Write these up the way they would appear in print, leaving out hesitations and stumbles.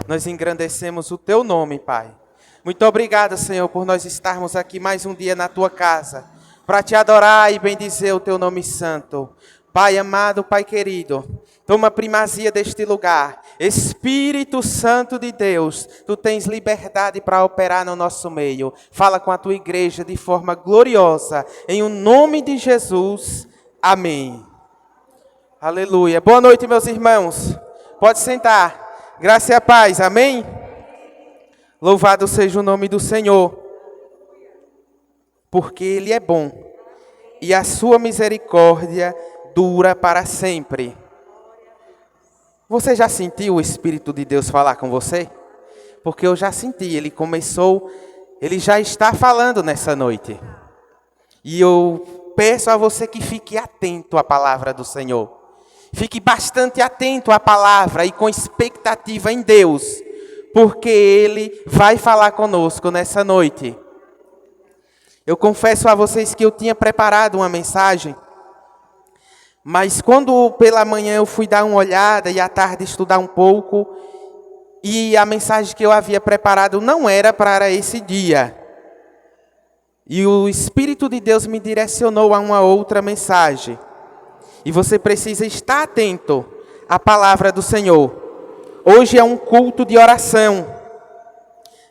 Nós engrandecemos o Teu nome, Pai. Muito obrigado, Senhor, por nós estarmos aqui mais um dia na Tua casa, para Te adorar e bendizer o Teu nome santo. Pai amado, Pai querido, toma primazia deste lugar. Espírito Santo de Deus, Tu tens liberdade para operar no nosso meio. Fala com a Tua igreja de forma gloriosa. Em o nome de Jesus. Amém. Aleluia. Boa noite, meus irmãos. Pode sentar. Graça e a paz. Amém? Louvado seja o nome do Senhor. Porque Ele é bom. E a sua misericórdia dura para sempre. Você já sentiu o Espírito de Deus falar com você? Porque eu já senti. Ele já está falando nessa noite. E eu peço a você que fique atento à palavra do Senhor. Fique bastante atento à palavra e com expectativa em Deus, porque Ele vai falar conosco nessa noite. Eu confesso a vocês que eu tinha preparado uma mensagem, mas quando pela manhã eu fui dar uma olhada e à tarde estudar um pouco, e a mensagem que eu havia preparado não era para esse dia. E o Espírito de Deus me direcionou a uma outra mensagem. E você precisa estar atento à palavra do Senhor. Hoje é um culto de oração.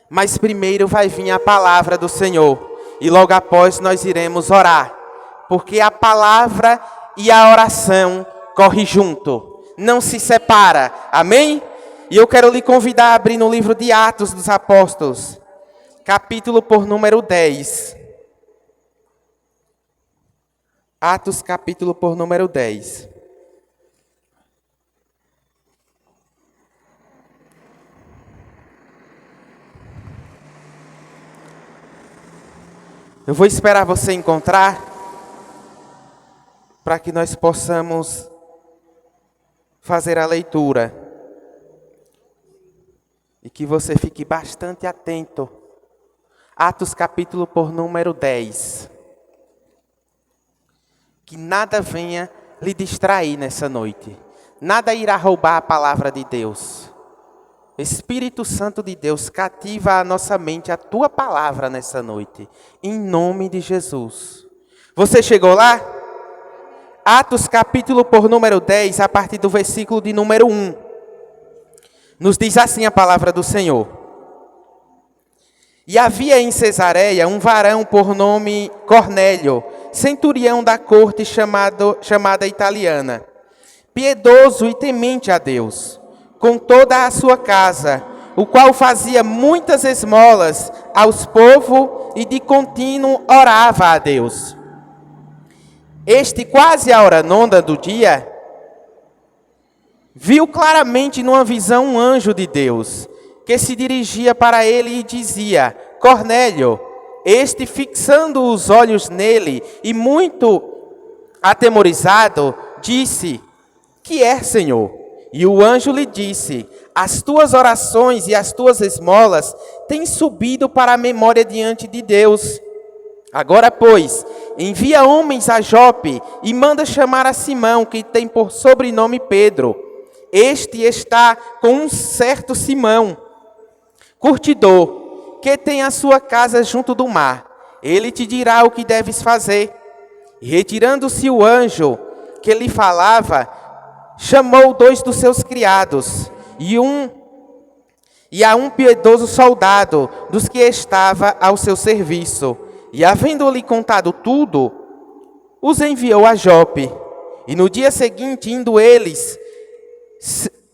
Mas primeiro vai vir a palavra do Senhor. E logo após nós iremos orar. Porque a palavra e a oração correm junto. Não se separa. Amém? E eu quero lhe convidar a abrir no livro de Atos dos Apóstolos. Capítulo por número 10. Atos, capítulo por número 10. Eu vou esperar você encontrar, para que nós possamos fazer a leitura. E que você fique bastante atento. Atos, capítulo por número 10. Que nada venha lhe distrair nessa noite. Nada irá roubar a palavra de Deus. Espírito Santo de Deus, cativa a nossa mente a Tua palavra nessa noite. Em nome de Jesus. Você chegou lá? Atos capítulo por número 10, a partir do versículo de número 1. Nos diz assim a palavra do Senhor. E havia em Cesareia um varão por nome Cornélio, centurião da corte chamada italiana, piedoso e temente a Deus, com toda a sua casa, o qual fazia muitas esmolas aos povos e de contínuo orava a Deus. Este, quase à hora nona do dia, viu claramente numa visão um anjo de Deus, que se dirigia para ele e dizia: Cornélio. Este, fixando os olhos nele e muito atemorizado, disse: Que é, Senhor? E o anjo lhe disse: As tuas orações e as tuas esmolas têm subido para a memória diante de Deus. Agora, pois, envia homens a Jope e manda chamar a Simão, que tem por sobrenome Pedro. Este está com um certo Simão, curtidor, que tem a sua casa junto do mar. Ele te dirá o que deves fazer. E retirando-se o anjo que lhe falava, chamou 2 dos seus criados e a um piedoso soldado dos que estava ao seu serviço. E havendo-lhe contado tudo, os enviou a Jope. E no dia seguinte, indo eles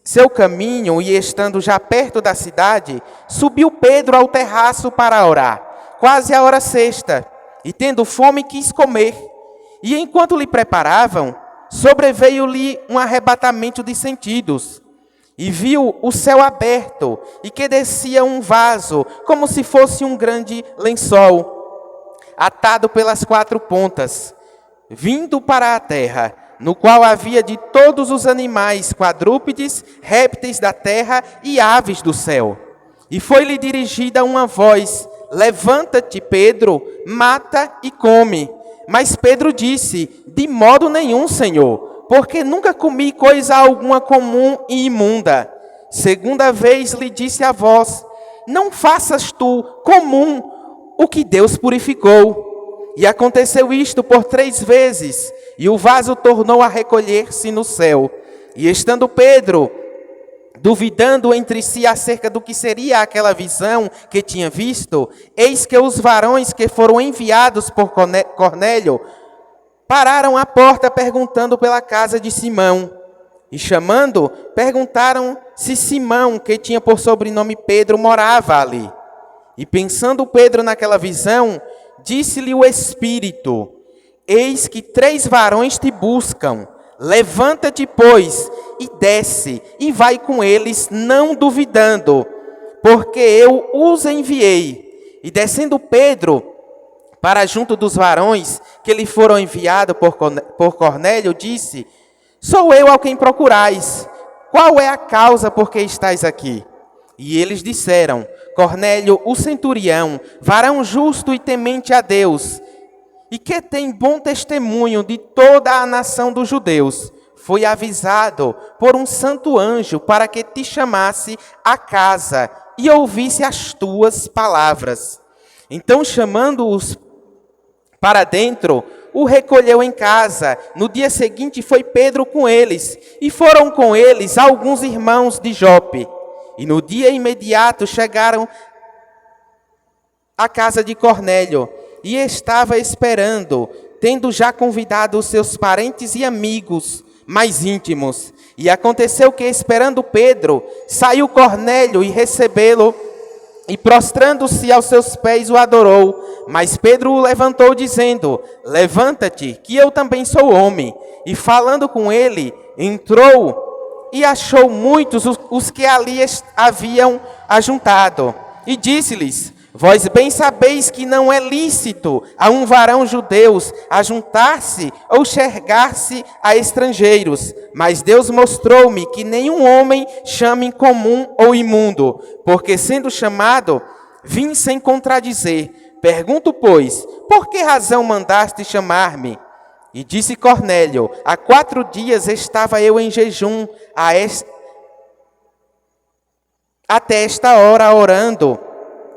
seu caminho e estando já perto da cidade, subiu Pedro ao terraço para orar, quase a hora sexta, e tendo fome quis comer. E enquanto lhe preparavam, sobreveio-lhe um arrebatamento de sentidos, e viu o céu aberto, e que descia um vaso, como se fosse um grande lençol, atado pelas 4 pontas, vindo para a terra, no qual havia de todos os animais, quadrúpedes, répteis da terra e aves do céu. E foi-lhe dirigida uma voz: Levanta-te, Pedro, mata e come. Mas Pedro disse: De modo nenhum, Senhor, porque nunca comi coisa alguma comum e imunda. Segunda vez lhe disse a voz: não faças tu comum o que Deus purificou. E aconteceu isto por 3 vezes, e o vaso tornou a recolher-se no céu. E estando Pedro duvidando entre si acerca do que seria aquela visão que tinha visto, eis que os varões que foram enviados por Cornélio pararam à porta perguntando pela casa de Simão. E chamando, perguntaram se Simão, que tinha por sobrenome Pedro, morava ali. E pensando Pedro naquela visão, disse-lhe o Espírito: eis que 3 varões te buscam. Levanta-te, pois, e desce, e vai com eles, não duvidando, porque eu os enviei. E descendo Pedro para junto dos varões que lhe foram enviados por Cornélio, disse: sou eu ao quem procurais. Qual é a causa por que estáis aqui? E eles disseram: Cornélio, o centurião, varão justo e temente a Deus, e que tem bom testemunho de toda a nação dos judeus, foi avisado por um santo anjo para que te chamasse à casa e ouvisse as tuas palavras. Então, chamando-os para dentro, o recolheu em casa. No dia seguinte foi Pedro com eles, e foram com eles alguns irmãos de Jope. E no dia imediato chegaram à casa de Cornélio, e estava esperando, tendo já convidado os seus parentes e amigos mais íntimos. E aconteceu que, esperando Pedro, saiu Cornélio e recebê-lo, e prostrando-se aos seus pés o adorou. Mas Pedro o levantou, dizendo: levanta-te, que eu também sou homem. E falando com ele, entrou e achou muitos os que ali haviam ajuntado. E disse-lhes: vós bem sabeis que não é lícito a um varão judeu ajuntar-se ou chegar-se a estrangeiros. Mas Deus mostrou-me que nenhum homem chame incomum ou imundo, porque sendo chamado, vim sem contradizer. Pergunto, pois, por que razão mandaste chamar-me? E disse Cornélio: há 4 dias estava eu em jejum, até esta hora orando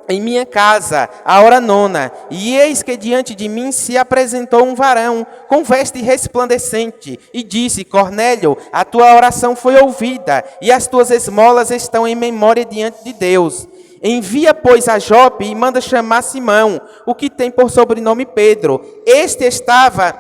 em minha casa, a hora 9, e eis que diante de mim se apresentou um varão com veste resplandecente, e disse: Cornélio, a tua oração foi ouvida, e as tuas esmolas estão em memória diante de Deus. Envia, pois, a Jope e manda chamar Simão, o que tem por sobrenome Pedro. Este estava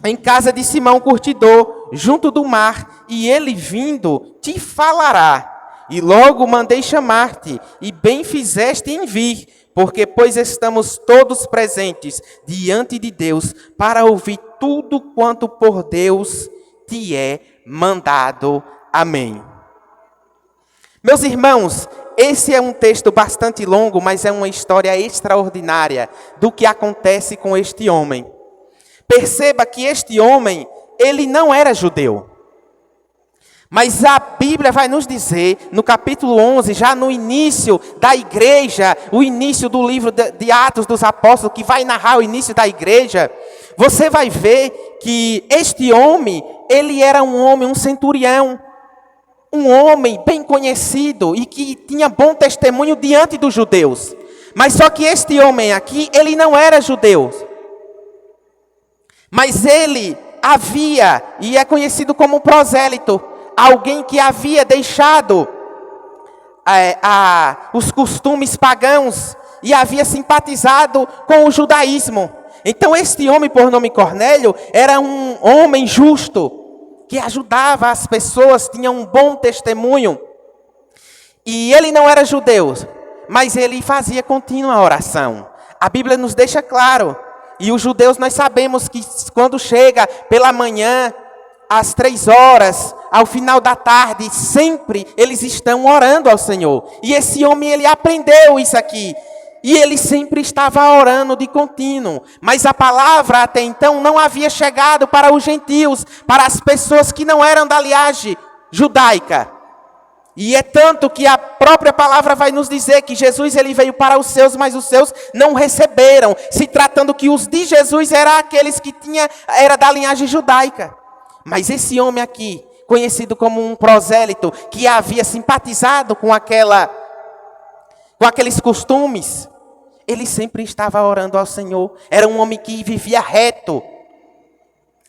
em casa de Simão curtidor, junto do mar, e ele vindo te falará. E logo mandei chamar-te, e bem fizeste em vir, porque pois estamos todos presentes diante de Deus, para ouvir tudo quanto por Deus te é mandado. Amém. Meus irmãos, esse é um texto bastante longo, mas é uma história extraordinária do que acontece com este homem. Perceba que este homem, ele não era judeu. Mas a Bíblia vai nos dizer, no capítulo 11, já no início da igreja, o início do livro de Atos dos Apóstolos, que vai narrar o início da igreja, você vai ver que este homem, ele era um homem, um centurião, um homem bem conhecido e que tinha bom testemunho diante dos judeus. Mas só que este homem aqui, ele não era judeu. Mas ele havia, e é conhecido como prosélito, alguém que havia deixado os costumes pagãos e havia simpatizado com o judaísmo. Então este homem, por nome Cornélio, era um homem justo, que ajudava as pessoas, tinha um bom testemunho. E ele não era judeu, mas ele fazia contínua oração. A Bíblia nos deixa claro. E os judeus, nós sabemos que quando chega pela manhã, às 3 horas, ao final da tarde, sempre eles estão orando ao Senhor. E esse homem, ele aprendeu isso aqui. E ele sempre estava orando de contínuo. Mas a palavra até então não havia chegado para os gentios, para as pessoas que não eram da linhagem judaica. E é tanto que a própria palavra vai nos dizer que Jesus, ele veio para os seus, mas os seus não receberam. Se tratando que os de Jesus eram aqueles que era da linhagem judaica. Mas esse homem aqui, conhecido como um prosélito, que havia simpatizado com aqueles costumes, ele sempre estava orando ao Senhor. Era um homem que vivia reto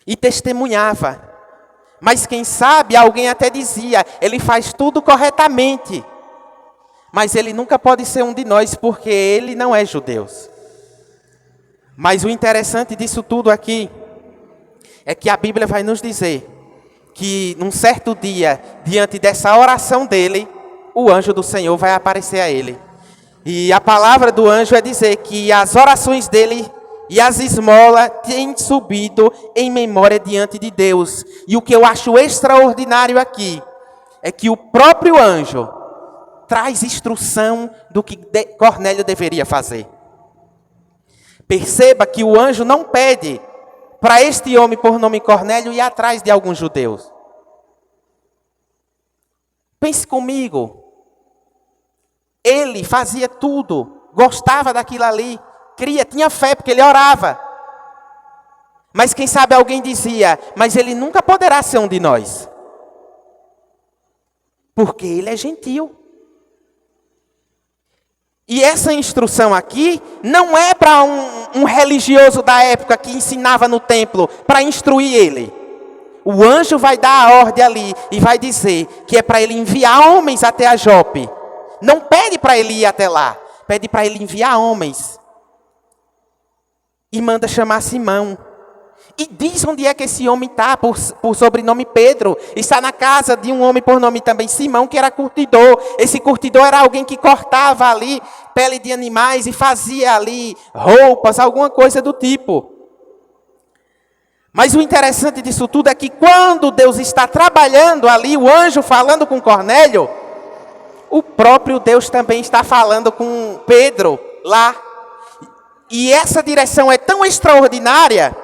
e testemunhava. Mas quem sabe, alguém até dizia, ele faz tudo corretamente. Mas ele nunca pode ser um de nós, porque ele não é judeu. Mas o interessante disso tudo aqui, é que a Bíblia vai nos dizer, que num certo dia, diante dessa oração dele, o anjo do Senhor vai aparecer a ele. E a palavra do anjo é dizer que as orações dele e as esmolas têm subido em memória diante de Deus. E o que eu acho extraordinário aqui, é que o próprio anjo traz instrução do que Cornélio deveria fazer. Perceba que o anjo não pede para este homem por nome Cornélio ir atrás de alguns judeus. Pense comigo. Ele fazia tudo, gostava daquilo ali, tinha fé porque ele orava. Mas quem sabe alguém dizia, mas ele nunca poderá ser um de nós. Porque ele é gentil. E essa instrução aqui não é para um religioso da época que ensinava no templo, para instruir ele. O anjo vai dar a ordem ali e vai dizer que é para ele enviar homens até a Jope. Não pede para ele ir até lá, pede para ele enviar homens. E manda chamar Simão. E diz onde é que esse homem está, por sobrenome Pedro. Está na casa de um homem por nome também Simão, que era curtidor. Esse curtidor era alguém que cortava ali pele de animais e fazia ali roupas, alguma coisa do tipo. Mas o interessante disso tudo é que quando Deus está trabalhando ali, o anjo falando com Cornélio, o próprio Deus também está falando com Pedro lá. E essa direção é tão extraordinária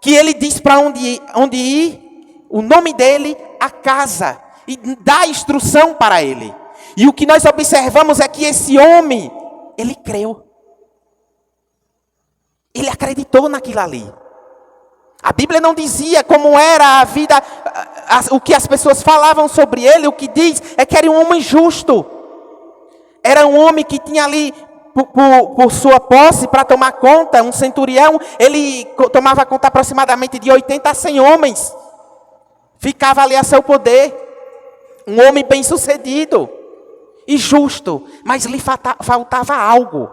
que ele diz para onde ir, o nome dele, a casa, e dá instrução para ele. E o que nós observamos é que esse homem, ele creu. Ele acreditou naquilo ali. A Bíblia não dizia como era a vida, o que as pessoas falavam sobre ele. O que diz é que era um homem justo. Era um homem que tinha ali, por sua posse, para tomar conta, um centurião, ele tomava conta aproximadamente de 80 a 100 homens. Ficava ali a seu poder. Um homem bem sucedido e justo, mas lhe faltava algo.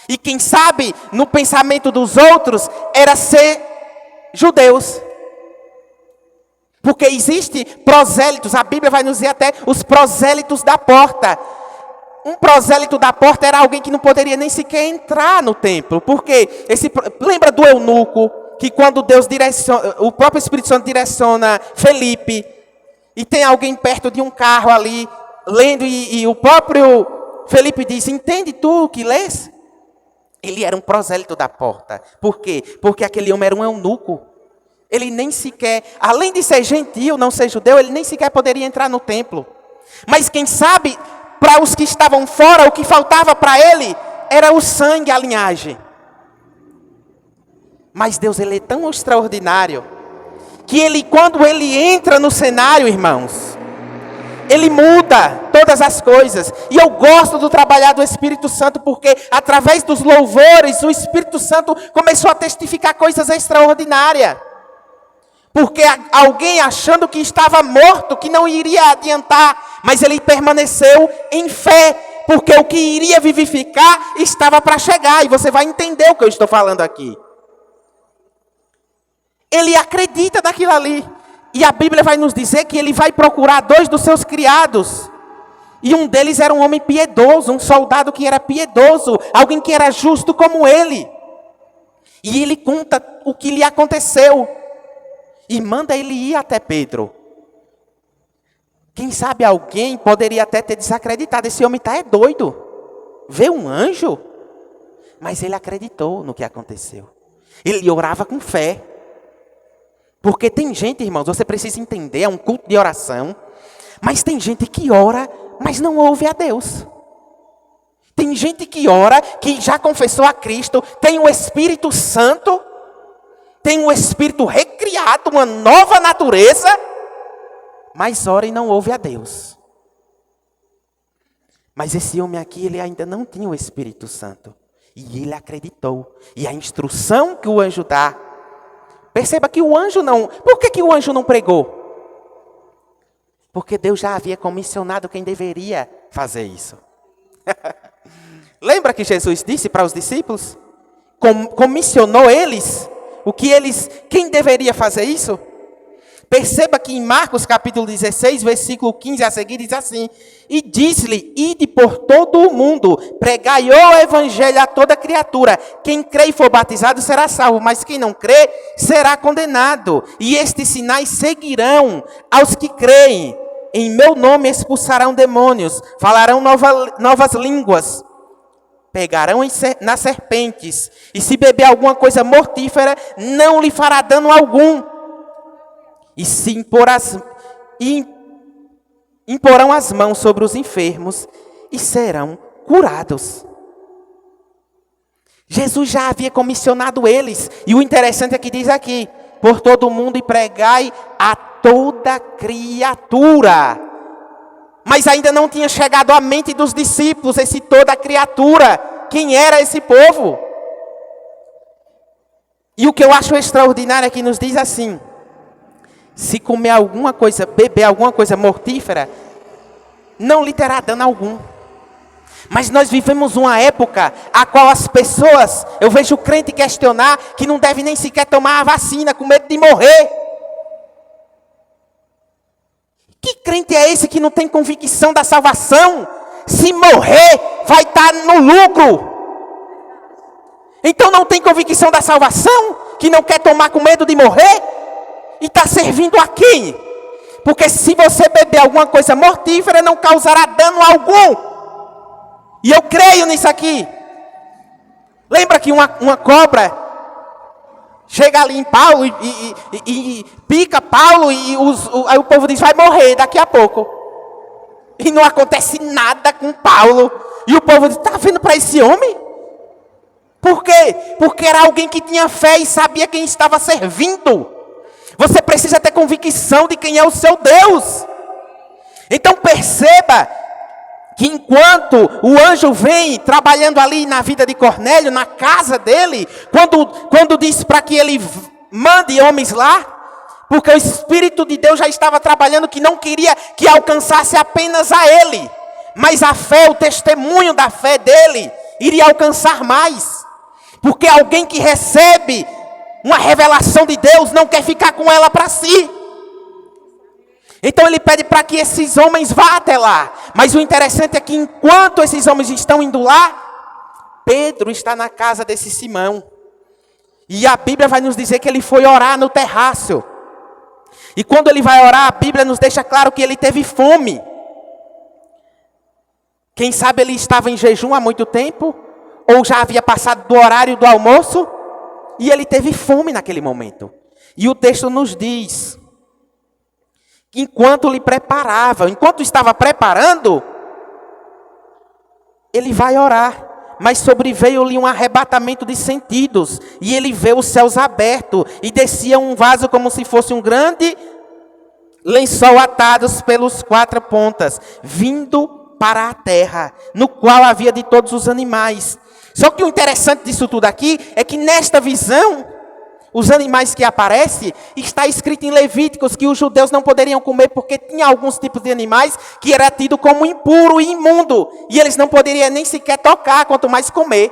E quem sabe, no pensamento dos outros, era ser judeus. Porque existe prosélitos, a Bíblia vai nos dizer até os prosélitos da porta. Um prosélito da porta era alguém que não poderia nem sequer entrar no templo. Porque lembra do eunuco, que quando Deus direciona, o próprio Espírito Santo direciona Felipe, e tem alguém perto de um carro ali, lendo, e o próprio Felipe diz, entende tu o que lês? Ele era um prosélito da porta. Por quê? Porque aquele homem era um eunuco. Ele nem sequer, além de ser gentil, não ser judeu, ele nem sequer poderia entrar no templo. Mas quem sabe, para os que estavam fora, o que faltava para ele era o sangue, a linhagem. Mas Deus, ele é tão extraordinário, que ele, quando ele entra no cenário, irmãos, ele muda todas as coisas. E eu gosto do trabalhar do Espírito Santo, porque através dos louvores, o Espírito Santo começou a testificar coisas extraordinárias. Porque alguém achando que estava morto, que não iria adiantar, mas ele permaneceu em fé, porque o que iria vivificar estava para chegar, e você vai entender o que eu estou falando aqui. Ele acredita naquilo ali, e a Bíblia vai nos dizer que ele vai procurar 2 dos seus criados, e um deles era um homem piedoso, um soldado que era piedoso, alguém que era justo como ele. E ele conta o que lhe aconteceu, e manda ele ir até Pedro. Quem sabe alguém poderia até ter desacreditado. Esse homem é doido. Vê um anjo? Mas ele acreditou no que aconteceu. Ele orava com fé. Porque tem gente, irmãos, você precisa entender, é um culto de oração. Mas tem gente que ora, mas não ouve a Deus. Tem gente que ora, que já confessou a Cristo, tem o Espírito Santo, tem o Espírito recriado, uma nova natureza, mas ora e não ouve a Deus. Mas esse homem aqui, ele ainda não tinha o Espírito Santo. E ele acreditou. E a instrução que o anjo dá, perceba que o anjo não... Por que o anjo não pregou? Porque Deus já havia comissionado quem deveria fazer isso. Lembra que Jesus disse para os discípulos? Comissionou eles. Quem deveria fazer isso? Perceba que em Marcos capítulo 16, versículo 15 a seguir, diz assim: e disse-lhe, ide por todo o mundo, pregai o evangelho a toda criatura. Quem crê e for batizado será salvo, mas quem não crê será condenado. E estes sinais seguirão aos que creem. Em meu nome expulsarão demônios, falarão novas línguas, pegarão nas serpentes, e se beber alguma coisa mortífera, não lhe fará dano algum. E se imporão as mãos sobre os enfermos e serão curados. Jesus já havia comissionado eles. E o interessante é que diz aqui: por todo o mundo e pregai a toda criatura. Mas ainda não tinha chegado à mente dos discípulos esse toda criatura. Quem era esse povo? E o que eu acho extraordinário é que nos diz assim: se comer alguma coisa, beber alguma coisa mortífera, não lhe terá dano algum. Mas nós vivemos uma época a qual as pessoas, eu vejo o crente questionar que não deve nem sequer tomar a vacina, com medo de morrer. Que crente é esse que não tem convicção da salvação? Se morrer, vai estar no lucro. Então não tem convicção da salvação? Que não quer tomar com medo de morrer? E está servindo a quem? Porque se você beber alguma coisa mortífera, não causará dano algum. E eu creio nisso aqui. Lembra que uma cobra chega ali em Paulo e pica Paulo e aí o povo diz, vai morrer daqui a pouco. E não acontece nada com Paulo. E o povo diz, está vendo para esse homem? Por quê? Porque era alguém que tinha fé e sabia quem estava servindo. Você precisa ter convicção de quem é o seu Deus. Então perceba que enquanto o anjo vem trabalhando ali na vida de Cornélio, na casa dele, quando diz para que ele mande homens lá, porque o Espírito de Deus já estava trabalhando, que não queria que alcançasse apenas a ele, mas a fé, o testemunho da fé dele, iria alcançar mais. Porque alguém que recebe uma revelação de Deus não quer ficar com ela para si. Então ele pede para que esses homens vá até lá. Mas o interessante é que enquanto esses homens estão indo lá, Pedro está na casa desse Simão. E a Bíblia vai nos dizer que ele foi orar no terraço. E quando ele vai orar, a Bíblia nos deixa claro que ele teve fome. Quem sabe ele estava em jejum há muito tempo, ou já havia passado do horário do almoço, e ele teve fome naquele momento. E o texto nos diz que enquanto lhe preparava, enquanto estava preparando, ele vai orar. Mas sobreveio-lhe um arrebatamento de sentidos, e ele vê os céus abertos, e descia um vaso como se fosse um grande lençol atados pelos quatro pontas, vindo para a terra, no qual havia de todos os animais. Só que o interessante disso tudo aqui, é que nesta visão, os animais que aparecem, está escrito em Levíticos que os judeus não poderiam comer porque tinha alguns tipos de animais que era tido como impuro e imundo. E eles não poderiam nem sequer tocar, quanto mais comer.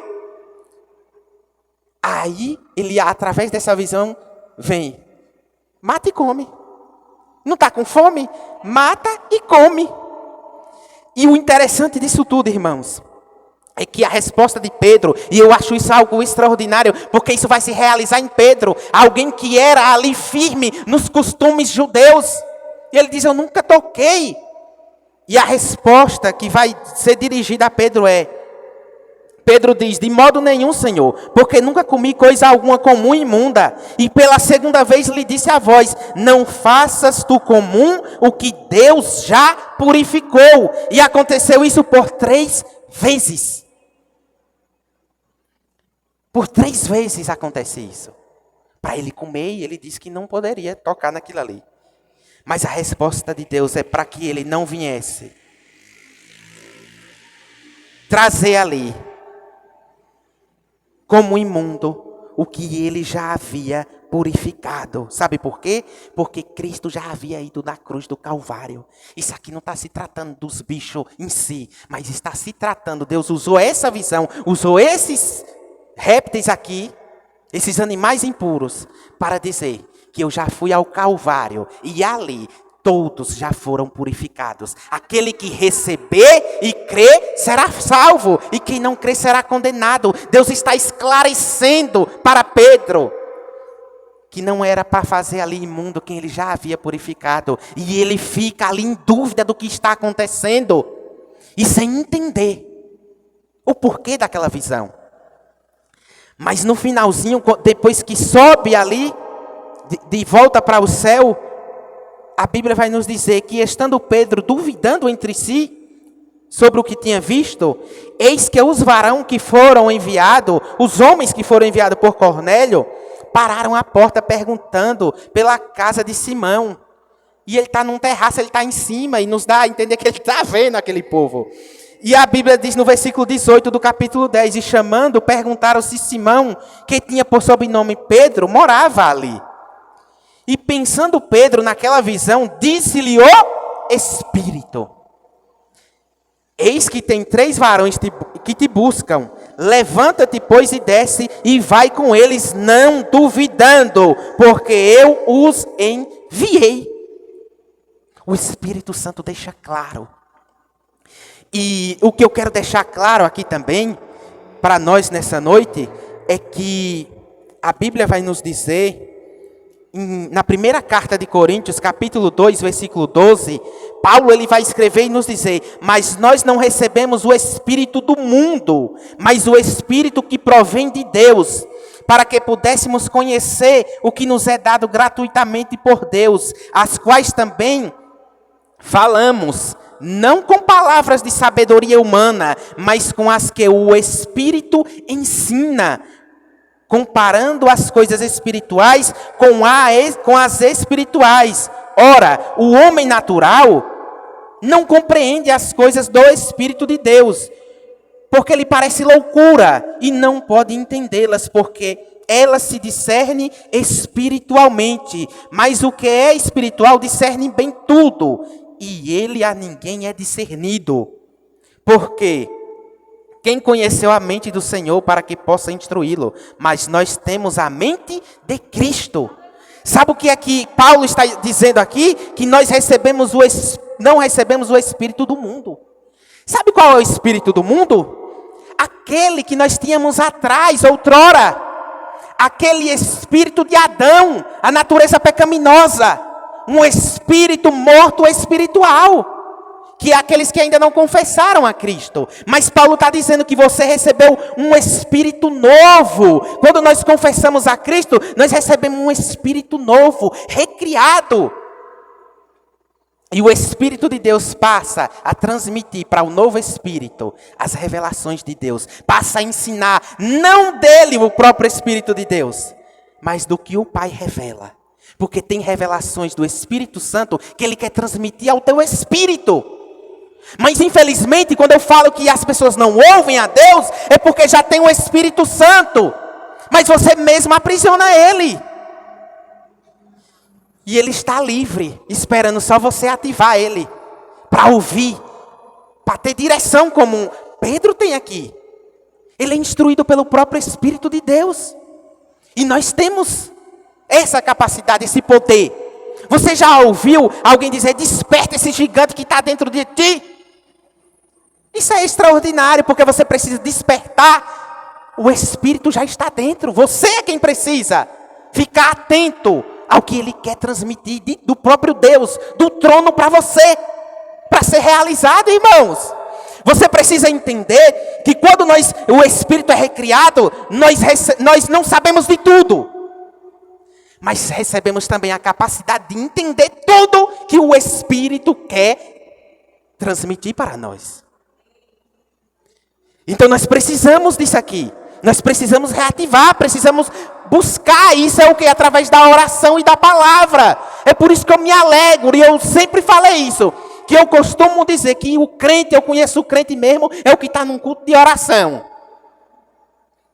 Aí, ele, através dessa visão, vem, mata e come. Não está com fome? Mata e come. E o interessante disso tudo, irmãos, é que a resposta de Pedro, e eu acho isso algo extraordinário, porque isso vai se realizar em Pedro, alguém que era ali firme nos costumes judeus. E ele diz, eu nunca toquei. E a resposta que vai ser dirigida a Pedro Pedro diz, de modo nenhum, Senhor, porque nunca comi coisa alguma comum e imunda. E pela segunda vez lhe disse a voz, não faças tu comum o que Deus já purificou. E aconteceu isso por 3 vezes. Por 3 vezes acontece isso. Para ele comer, e ele disse que não poderia tocar naquilo ali. Mas a resposta de Deus é para que ele não viesse trazer ali, como imundo, o que ele já havia purificado. Sabe por quê? Porque Cristo já havia ido na cruz do Calvário. Isso aqui não está se tratando dos bichos em si, mas está se tratando, Deus usou essa visão, usou esses répteis aqui, esses animais impuros, para dizer que eu já fui ao Calvário e ali todos já foram purificados. Aquele que receber e crer será salvo, e quem não crer será condenado. Deus está esclarecendo para Pedro que não era para fazer ali imundo quem ele já havia purificado. E ele fica ali em dúvida do que está acontecendo e sem entender o porquê daquela visão. Mas no finalzinho, depois que sobe ali, de volta para o céu, a Bíblia vai nos dizer que estando Pedro duvidando entre si sobre o que tinha visto, eis que os varões que foram enviados, os homens que foram enviados por Cornélio, pararam à porta perguntando pela casa de Simão. E ele está num terraço, ele está em cima, e nos dá a entender que ele está vendo aquele povo. E a Bíblia diz no versículo 18 do capítulo 10, e chamando, perguntaram se Simão, que tinha por sobrenome Pedro, morava ali. E pensando Pedro naquela visão, disse-lhe o Espírito: eis que tem 3 varões que te buscam. Levanta-te, pois, e desce, e vai com eles, não duvidando, porque eu os enviei. O Espírito Santo deixa claro. E o que eu quero deixar claro aqui também, para nós nessa noite, é que a Bíblia vai nos dizer, na primeira carta de Coríntios, capítulo 2, versículo 12, Paulo ele vai escrever e nos dizer: mas nós não recebemos o Espírito do mundo, mas o Espírito que provém de Deus, para que pudéssemos conhecer o que nos é dado gratuitamente por Deus, as quais também falamos, não com palavras de sabedoria humana, mas com as que o Espírito ensina, comparando as coisas espirituais com as espirituais. Ora, o homem natural não compreende as coisas do Espírito de Deus, porque lhe parece loucura, e não pode entendê-las, porque elas se discernem espiritualmente. Mas o que é espiritual discerne bem tudo, e ele a ninguém é discernido. Porque quem conheceu a mente do Senhor para que possa instruí-lo? Mas nós temos a mente de Cristo. Sabe o que é que Paulo está dizendo aqui? Que nós não recebemos o Espírito do mundo. Sabe qual é o Espírito do mundo? Aquele que nós tínhamos atrás, outrora. Aquele espírito de Adão, a natureza pecaminosa. Um espírito morto espiritual. Que é aqueles que ainda não confessaram a Cristo. Mas Paulo está dizendo que você recebeu um espírito novo. Quando nós confessamos a Cristo, nós recebemos um espírito novo, recriado. E o Espírito de Deus passa a transmitir para o novo Espírito as revelações de Deus. Passa a ensinar, não dele, o próprio Espírito de Deus, mas do que o Pai revela. Porque tem revelações do Espírito Santo que ele quer transmitir ao teu espírito. Mas infelizmente, quando eu falo que as pessoas não ouvem a Deus, é porque já tem o Espírito Santo. Mas você mesmo aprisiona ele. E ele está livre, esperando só você ativar ele. Para ouvir, para ter direção como Pedro tem aqui. Ele é instruído pelo próprio Espírito de Deus. E nós temos essa capacidade, esse poder. Você já ouviu alguém dizer: desperta esse gigante que está dentro de ti? Isso é extraordinário, porque você precisa despertar. O Espírito já está dentro. Você é quem precisa ficar atento ao que ele quer transmitir do próprio Deus, do trono para você, para ser realizado, irmãos. Você precisa entender que quando o Espírito é recriado, nós não sabemos de tudo. Mas recebemos também a capacidade de entender tudo que o Espírito quer transmitir para nós. Então nós precisamos disso aqui. Nós precisamos reativar, precisamos buscar isso é o quê? Através da oração e da palavra. É por isso que eu me alegro, e eu sempre falei isso, que eu costumo dizer que o crente, eu conheço o crente mesmo, é o que está num culto de oração.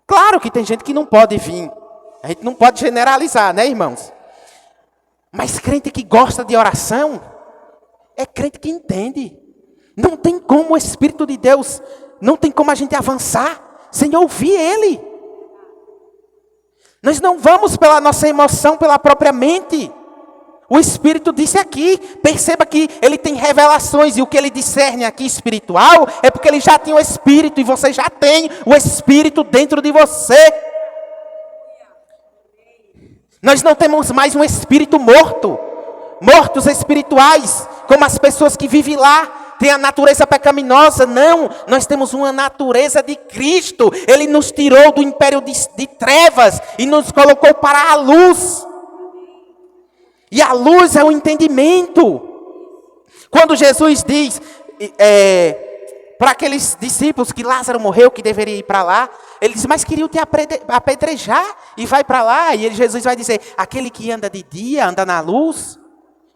Claro que tem gente que não pode vir. A gente não pode generalizar, né, irmãos? Mas crente que gosta de oração, é crente que entende. Não tem como o Espírito de Deus, não tem como a gente avançar sem ouvir Ele. Nós não vamos pela nossa emoção, pela própria mente. O Espírito disse aqui, perceba que ele tem revelações, e o que ele discerne aqui espiritual, é porque ele já tem o Espírito, e você já tem o Espírito dentro de você. Nós não temos mais um espírito morto, mortos espirituais, como as pessoas que vivem lá, tem a natureza pecaminosa. Não, nós temos uma natureza de Cristo. Ele nos tirou do império de trevas e nos colocou para a luz. E a luz é o entendimento. Quando Jesus diz para aqueles discípulos que Lázaro morreu, que deveria ir para lá, ele diz, mas queriam te apedrejar e vai para lá. E Jesus vai dizer, aquele que anda de dia, anda na luz.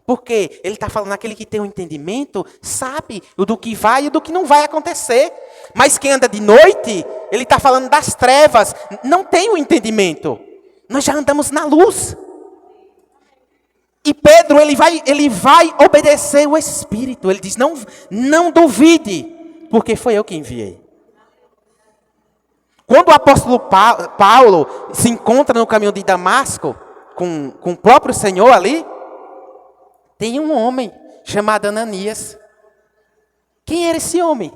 Porque ele está falando, aquele que tem um entendimento, sabe do que vai e do que não vai acontecer. Mas quem anda de noite, ele está falando das trevas, não tem o entendimento. Nós já andamos na luz. E Pedro, ele vai obedecer o Espírito. Ele diz, não duvide, porque foi eu que enviei. Quando o apóstolo Paulo se encontra no caminho de Damasco, com o próprio Senhor ali, tem um homem chamado Ananias. Quem era esse homem?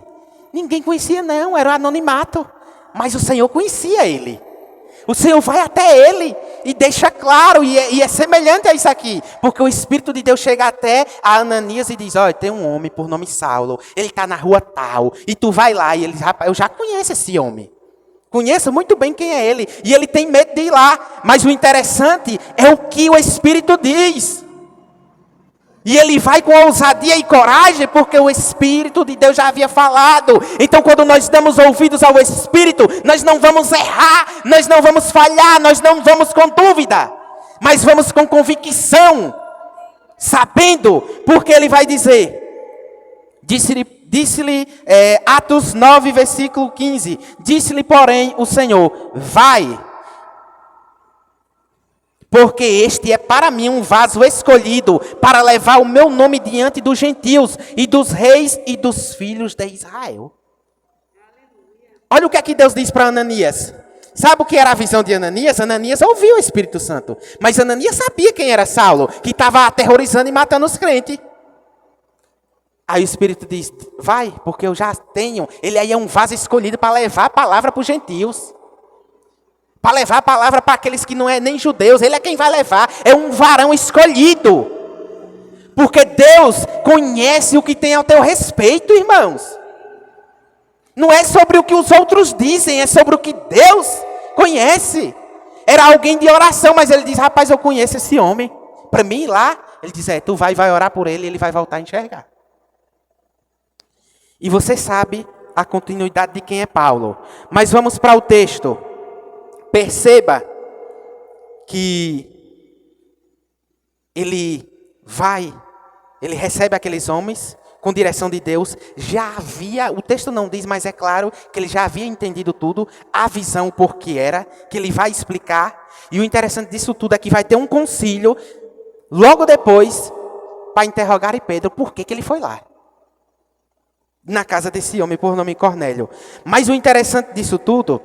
Ninguém conhecia não, era um anonimato. Mas o Senhor conhecia ele. O Senhor vai até ele e deixa claro, e é semelhante a isso aqui. Porque o Espírito de Deus chega até a Ananias e diz, olha, tem um homem por nome Saulo, ele está na rua tal, e tu vai lá, e ele diz, rapaz, eu já conheço esse homem. Conheço muito bem quem é ele, e ele tem medo de ir lá. Mas o interessante é o que o Espírito diz. E ele vai com ousadia e coragem, porque o Espírito de Deus já havia falado. Então, quando nós damos ouvidos ao Espírito, nós não vamos errar, nós não vamos falhar, nós não vamos com dúvida, mas vamos com convicção, sabendo, porque ele vai dizer, disse-lhe Atos 9, versículo 15, disse-lhe, porém, o Senhor, vai, porque este é para mim um vaso escolhido para levar o meu nome diante dos gentios e dos reis e dos filhos de Israel. Olha o que é que Deus diz para Ananias. Sabe o que era a visão de Ananias? Ananias ouviu o Espírito Santo. Mas Ananias sabia quem era Saulo, que estava aterrorizando e matando os crentes. Aí o Espírito diz, vai, porque eu já tenho. Ele aí é um vaso escolhido para levar a palavra para os gentios. Para levar a palavra para aqueles que não é nem judeus. Ele é quem vai levar. É um varão escolhido. Porque Deus conhece o que tem ao teu respeito, irmãos. Não é sobre o que os outros dizem, é sobre o que Deus conhece. Era alguém de oração, mas ele diz, rapaz, eu conheço esse homem. Para mim ir lá, ele diz, tu vai orar por ele e ele vai voltar a enxergar. E você sabe a continuidade de quem é Paulo. Mas vamos para o texto. Perceba que ele recebe aqueles homens com direção de Deus. Já havia, o texto não diz, mas é claro que ele já havia entendido tudo, a visão por que era, que ele vai explicar. E o interessante disso tudo é que vai ter um concílio, logo depois, para interrogar Pedro, por que ele foi lá. Na casa desse homem, por nome Cornélio. Mas o interessante disso tudo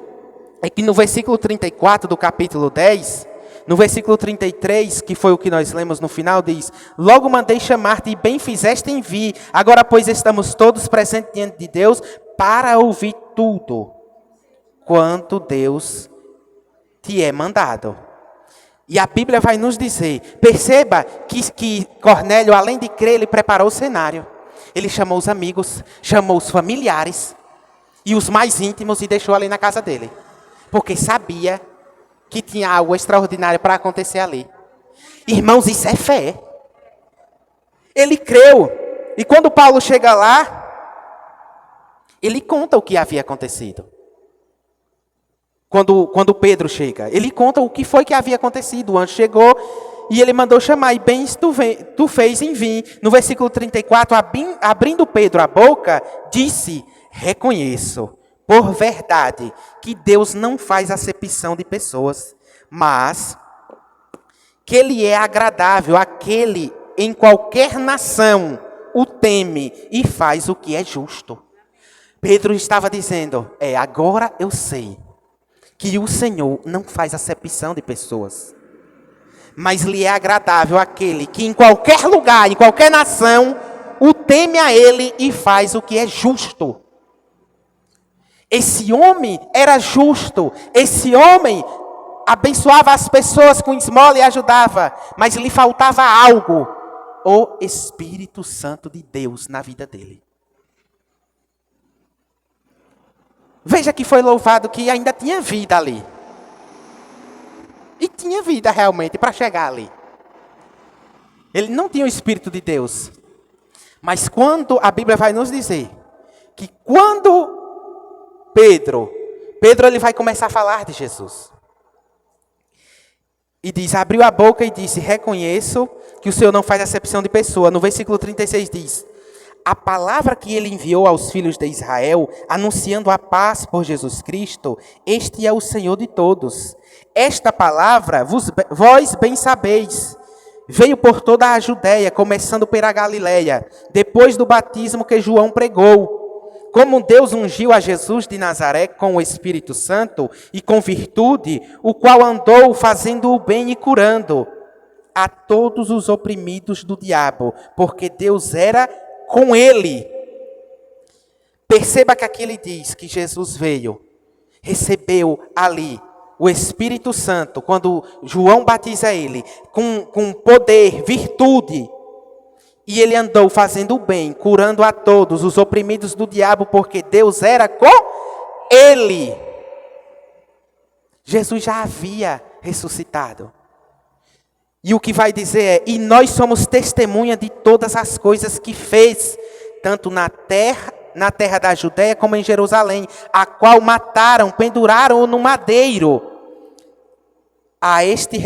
é que no versículo 34 do capítulo 10, no versículo 33, que foi o que nós lemos no final, diz, logo mandei chamar-te e bem fizeste em vir, agora pois estamos todos presentes diante de Deus para ouvir tudo quanto Deus te é mandado. E a Bíblia vai nos dizer, perceba que Cornélio, além de crer, ele preparou o cenário. Ele chamou os amigos, chamou os familiares e os mais íntimos e deixou ali na casa dele. Porque sabia que tinha algo extraordinário para acontecer ali. Irmãos, isso é fé. Ele creu. E quando Paulo chega lá, ele conta o que havia acontecido. Quando Pedro chega. Ele conta o que foi que havia acontecido. O anjo chegou e ele mandou chamar. E bem tu fez em vir. No versículo 34, abrindo Pedro a boca, disse: reconheço, por verdade, que Deus não faz acepção de pessoas, mas que Ele é agradável àquele em qualquer nação o teme e faz o que é justo. Pedro estava dizendo: agora eu sei que o Senhor não faz acepção de pessoas, mas lhe é agradável aquele que em qualquer lugar, em qualquer nação, o teme a Ele e faz o que é justo. Esse homem era justo, esse homem abençoava as pessoas com esmola e ajudava, mas lhe faltava algo: o Espírito Santo de Deus na vida dele. Veja que foi louvado que ainda tinha vida ali. E tinha vida realmente para chegar ali. Ele não tinha o Espírito de Deus. Mas quando a Bíblia vai nos dizer que quando Pedro ele vai começar a falar de Jesus. E diz, abriu a boca e disse: reconheço que o Senhor não faz acepção de pessoa. No versículo 36 diz: a palavra que ele enviou aos filhos de Israel, anunciando a paz por Jesus Cristo, este é o Senhor de todos. Esta palavra, vós bem sabeis, veio por toda a Judéia, começando pela Galileia, depois do batismo que João pregou. Como Deus ungiu a Jesus de Nazaré com o Espírito Santo e com virtude, o qual andou fazendo o bem e curando a todos os oprimidos do diabo, porque Deus era com ele. Perceba que aqui ele diz que Jesus veio, recebeu ali o Espírito Santo, quando João batiza ele, com poder, virtude. E ele andou fazendo o bem, curando a todos os oprimidos do diabo, porque Deus era com ele. Jesus já havia ressuscitado. E o que vai dizer é: e nós somos testemunha de todas as coisas que fez, tanto na terra da Judéia como em Jerusalém, a qual mataram, penduraram no madeiro. A este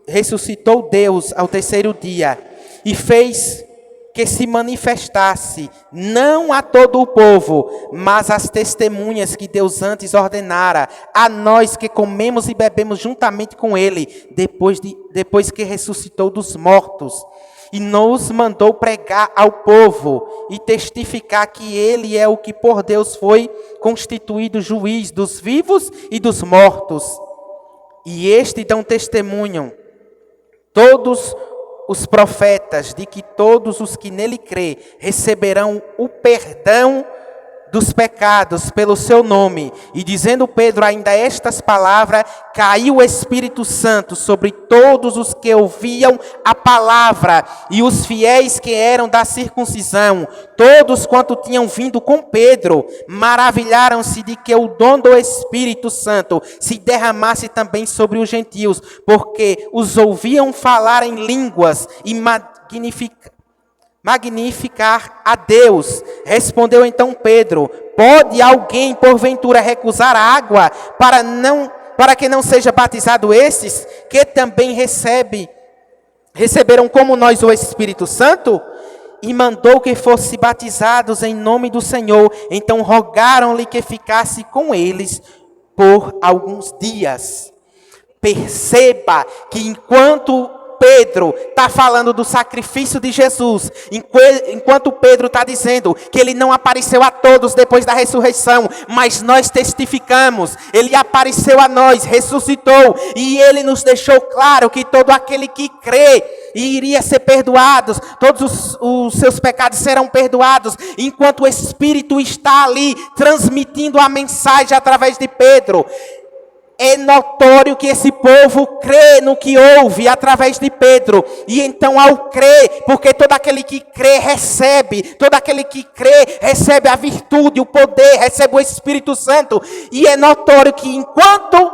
ressuscitou Deus ao terceiro dia, e fez que se manifestasse, não a todo o povo, mas às testemunhas que Deus antes ordenara, a nós que comemos e bebemos juntamente com ele, depois que ressuscitou dos mortos. E nos mandou pregar ao povo e testificar que ele é o que por Deus foi constituído juiz dos vivos e dos mortos. E este dão testemunho todos os profetas, de que todos os que nele crê receberão o perdão dos pecados pelo seu nome. E dizendo Pedro ainda estas palavras, caiu o Espírito Santo sobre todos os que ouviam a palavra, e os fiéis que eram da circuncisão, todos quanto tinham vindo com Pedro, maravilharam-se de que o dom do Espírito Santo se derramasse também sobre os gentios, porque os ouviam falar em línguas e magnificar a Deus. Respondeu então Pedro: pode alguém porventura recusar a água para que não seja batizado estes, que também receberam como nós o Espírito Santo? E mandou que fossem batizados em nome do Senhor. Então rogaram-lhe que ficasse com eles por alguns dias. Perceba que enquanto Pedro está falando do sacrifício de Jesus, enquanto Pedro está dizendo que ele não apareceu a todos depois da ressurreição, mas nós testificamos, ele apareceu a nós, ressuscitou, e ele nos deixou claro que todo aquele que crê iria ser perdoado, todos os seus pecados serão perdoados, enquanto o Espírito está ali transmitindo a mensagem através de Pedro. É notório que esse povo crê no que ouve através de Pedro. E então ao crer, porque todo aquele que crê recebe. Todo aquele que crê recebe a virtude, o poder, recebe o Espírito Santo. E é notório que enquanto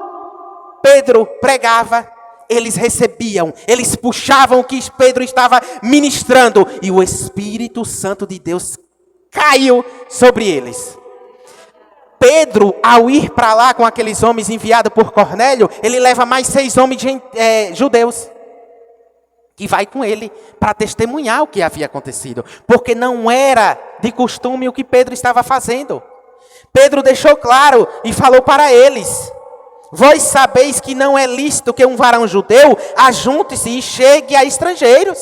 Pedro pregava, eles recebiam, eles puxavam o que Pedro estava ministrando. E o Espírito Santo de Deus caiu sobre eles. Pedro, ao ir para lá com aqueles homens enviados por Cornélio, ele leva mais 6 homens judeus, que vai com ele para testemunhar o que havia acontecido, porque não era de costume o que Pedro estava fazendo. Pedro deixou claro e falou para eles: vós sabeis que não é lícito que um varão judeu ajunte-se e chegue a estrangeiros.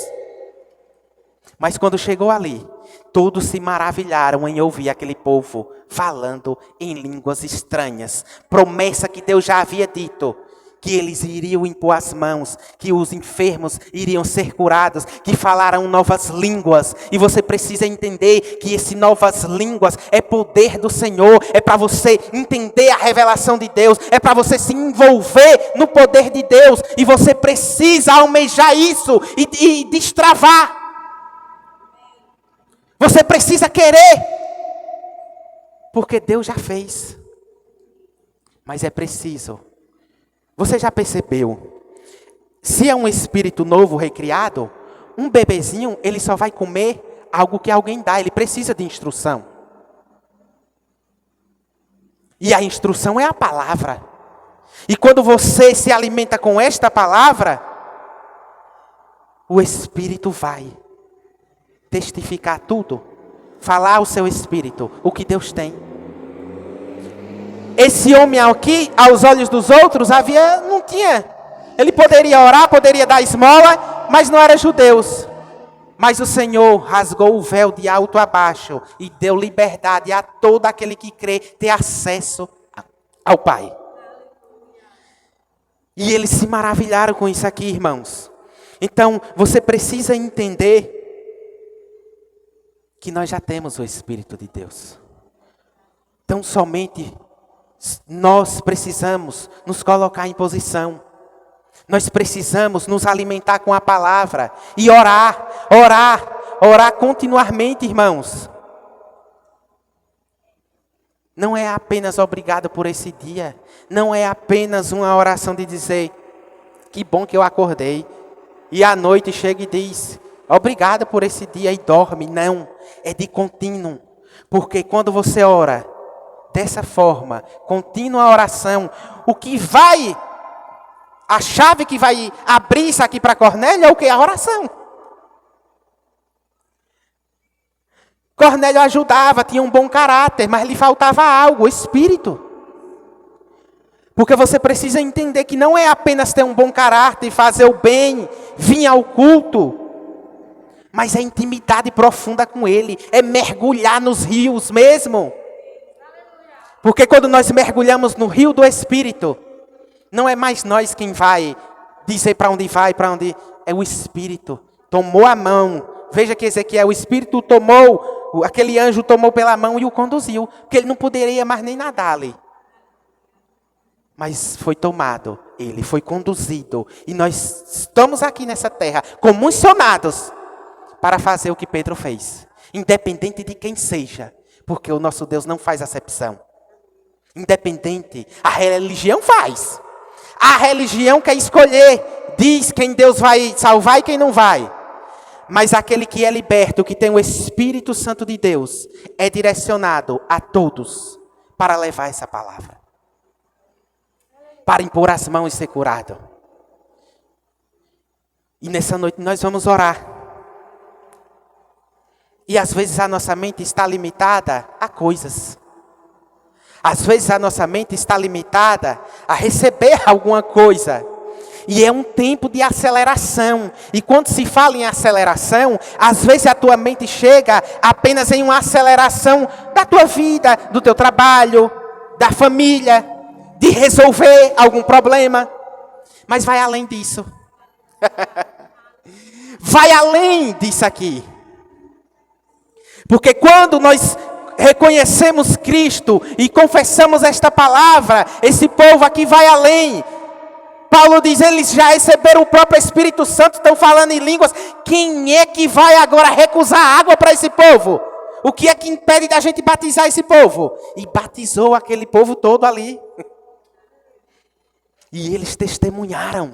Mas quando chegou ali, todos se maravilharam em ouvir aquele povo falando em línguas estranhas. Promessa que Deus já havia dito, que eles iriam impor as mãos, que os enfermos iriam ser curados, que falaram novas línguas. E você precisa entender que esse novas línguas é poder do Senhor, é para você entender a revelação de Deus, é para você se envolver no poder de Deus, e você precisa almejar isso e destravar. Você precisa querer, porque Deus já fez. Mas é preciso. Você já percebeu? Se é um espírito novo recriado, um bebezinho, ele só vai comer algo que alguém dá. Ele precisa de instrução. E a instrução é a palavra. E quando você se alimenta com esta palavra, o espírito vai testificar tudo, falar ao seu espírito o que Deus tem. Esse homem aqui, aos olhos dos outros, não tinha. Ele poderia orar, poderia dar esmola, mas não era judeus. Mas o Senhor rasgou o véu de alto a baixo e deu liberdade a todo aquele que crê ter acesso ao Pai. E eles se maravilharam com isso aqui, irmãos. Então, você precisa entender que nós já temos o Espírito de Deus. Então, somente nós precisamos nos colocar em posição. Nós precisamos nos alimentar com a palavra e orar continuamente, irmãos. Não é apenas obrigado por esse dia. Não é apenas uma oração de dizer: que bom que eu acordei. E à noite chega e diz: obrigado por esse dia, e dorme. Não, é de contínuo. Porque quando você ora dessa forma, contínua oração, a chave que vai abrir isso aqui para Cornélio é o que? A oração. Cornélio ajudava, tinha um bom caráter, mas lhe faltava algo, o espírito. Porque você precisa entender que não é apenas ter um bom caráter e fazer o bem, vir ao culto, mas é intimidade profunda com Ele, é mergulhar nos rios mesmo. Porque quando nós mergulhamos no rio do Espírito, não é mais nós quem vai dizer para onde vai, para onde... É o Espírito. Tomou a mão. Veja que Ezequiel, o Espírito tomou, aquele anjo tomou pela mão e o conduziu. Porque ele não poderia mais nem nadar ali. Mas foi tomado, ele foi conduzido. E nós estamos aqui nessa terra, comissionados para fazer o que Pedro fez. Independente de quem seja. Porque o nosso Deus não faz acepção. Independente, a religião faz. A religião quer escolher, diz quem Deus vai salvar e quem não vai. Mas aquele que é liberto, que tem o Espírito Santo de Deus, é direcionado a todos para levar essa palavra. Para impor as mãos e ser curado. E nessa noite nós vamos orar. E às vezes a nossa mente está limitada a coisas. Às vezes a nossa mente está limitada a receber alguma coisa. E é um tempo de aceleração. E quando se fala em aceleração, às vezes a tua mente chega apenas em uma aceleração da tua vida, do teu trabalho, da família, de resolver algum problema. Mas vai além disso. Vai além disso aqui. Porque quando nós reconhecemos Cristo e confessamos esta palavra, esse povo aqui vai além. Paulo diz, eles já receberam o próprio Espírito Santo, estão falando em línguas. Quem é que vai agora recusar água para esse povo? O que é que impede da gente batizar esse povo? E batizou aquele povo todo ali. E eles testemunharam.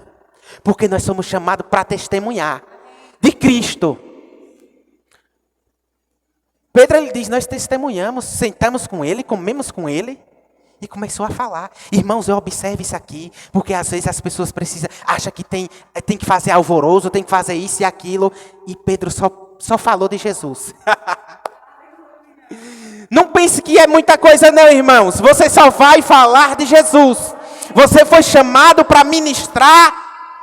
Porque nós somos chamados para testemunhar de Cristo. Pedro, ele diz, nós testemunhamos, sentamos com ele, comemos com ele. E começou a falar. Irmãos, eu observo isso aqui, porque às vezes as pessoas acham que tem que fazer alvoroço, tem que fazer isso e aquilo. E Pedro só falou de Jesus. Não pense que é muita coisa não, irmãos. Você só vai falar de Jesus. Você foi chamado para ministrar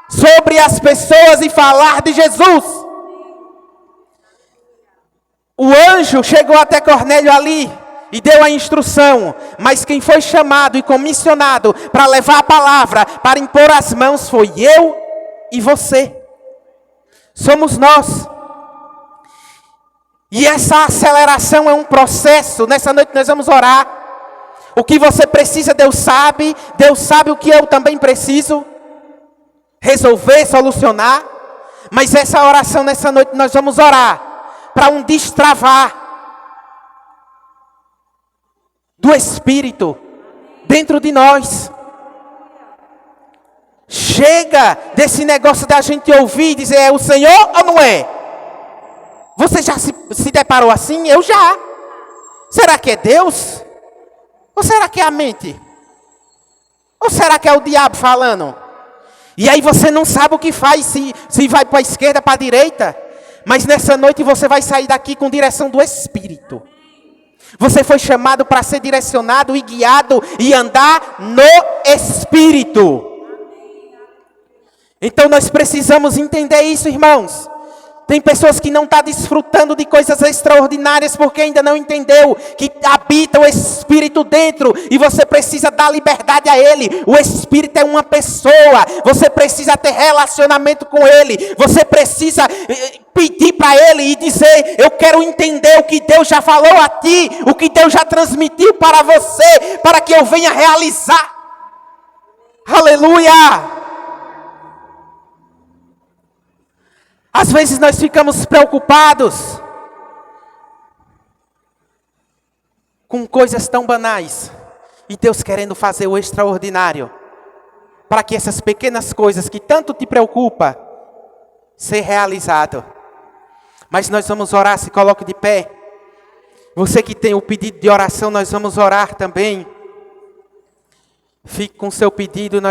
sobre as pessoas e falar de Jesus. O anjo chegou até Cornélio ali e deu a instrução, mas quem foi chamado e comissionado para levar a palavra, para impor as mãos, foi eu e você. Somos nós. E essa aceleração é um processo. Nessa noite nós vamos orar. O que você precisa, Deus sabe o que eu também preciso resolver, solucionar. Mas essa oração, nessa noite nós vamos orar para um destravar do Espírito dentro de nós. Chega desse negócio da gente ouvir e dizer, é o Senhor ou não é? Você já se deparou assim? Eu já. Será que é Deus? Ou será que é a mente? Ou será que é o diabo falando? E aí você não sabe o que faz, se vai para a esquerda, para a direita. Mas nessa noite você vai sair daqui com direção do Espírito. Você foi chamado para ser direcionado e guiado e andar no Espírito. Então nós precisamos entender isso, irmãos. Tem pessoas que não estão desfrutando de coisas extraordinárias porque ainda não entendeu que habita o Espírito dentro e você precisa dar liberdade a Ele. O Espírito é uma pessoa, você precisa ter relacionamento com Ele, você precisa pedir para Ele e dizer, eu quero entender o que Deus já falou a ti, o que Deus já transmitiu para você, para que eu venha realizar. Aleluia! Às vezes nós ficamos preocupados com coisas tão banais. E Deus querendo fazer o extraordinário. Para que essas pequenas coisas que tanto te preocupam, ser realizado. Mas nós vamos orar, se coloque de pé. Você que tem o pedido de oração, nós vamos orar também. Fique com o seu pedido, nós